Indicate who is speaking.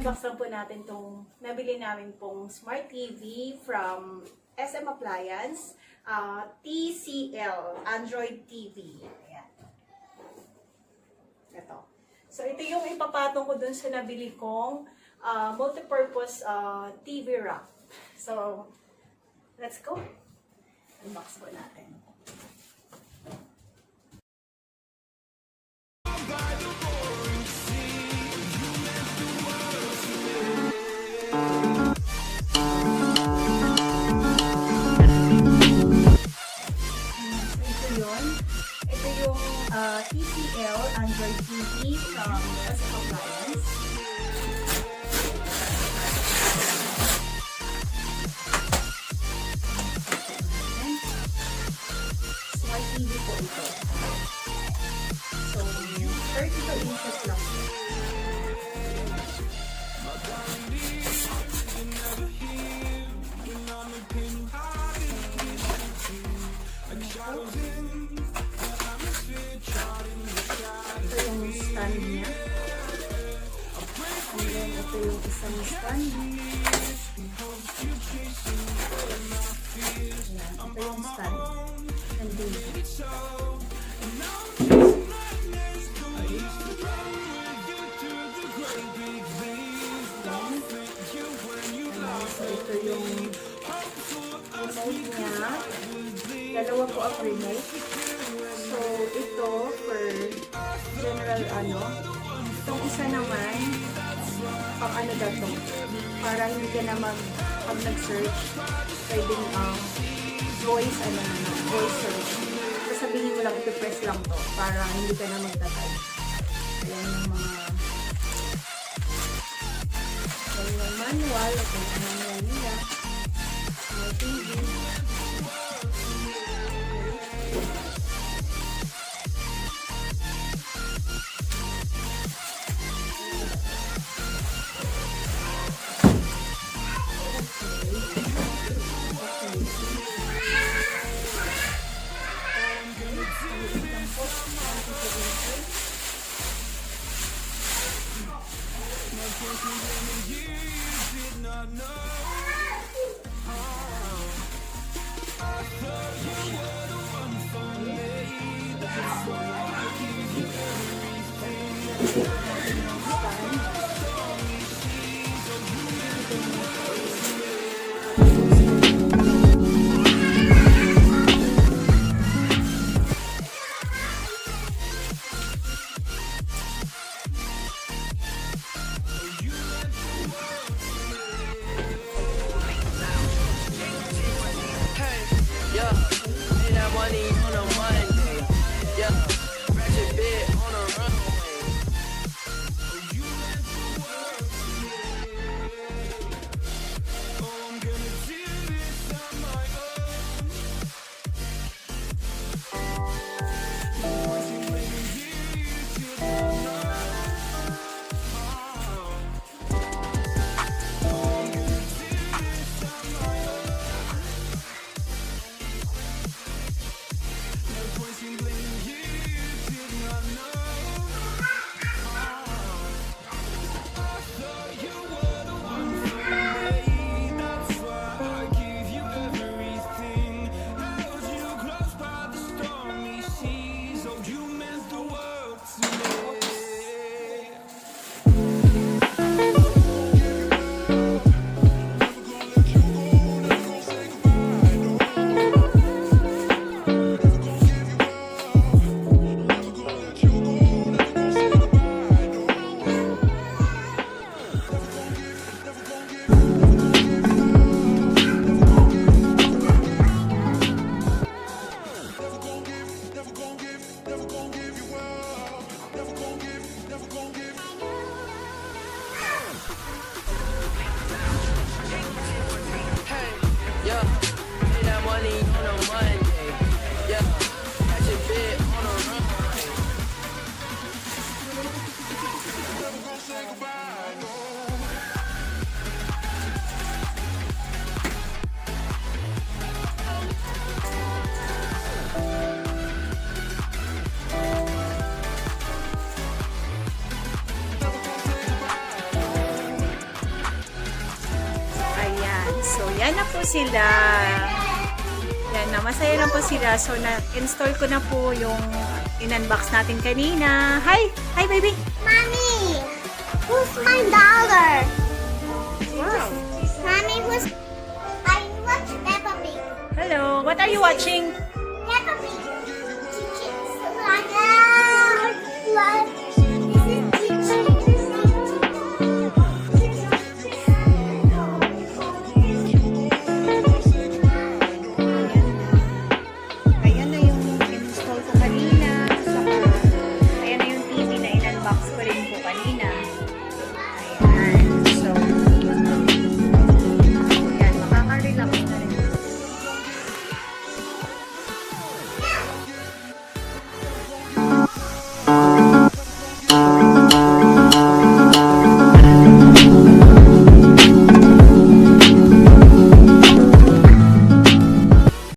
Speaker 1: I-unbox lang po natin itong nabili namin pong Smart TV from SM Appliance, TCL Android TV. Ayan. Ito. So, ito yung ipapatong ko dun sa nabili kong multipurpose TV rack. So, let's go. Unbox po natin. Ito yung TCL Android TV from SM Appliance. Smart TV po ito. So, 32 inches lang. Ito yung stand niya. And then, ito yung isang stand. Ayan, ito yung stand. Nandito. So, ito yung remote niya. Dalawa po ang remote. So, ito for general Itong isa naman, pang ano daw to. Para hindi ka na pag nag-search, pwedeng voice search. So, sabihin mo lang, ito press lang to. Para hindi ka na magtatay. Ayan yung manual. Ito yung manual nila. May TV.
Speaker 2: Ayan na po sila. Yan na, masaya na po sila. So, na-install ko na po yung in-unbox natin kanina. Hi! Hi, baby!
Speaker 3: Mommy, who's my dollar?
Speaker 1: Wow!
Speaker 3: Mommy, who's... I watch Peppa Pig.
Speaker 2: Hello! What are you watching?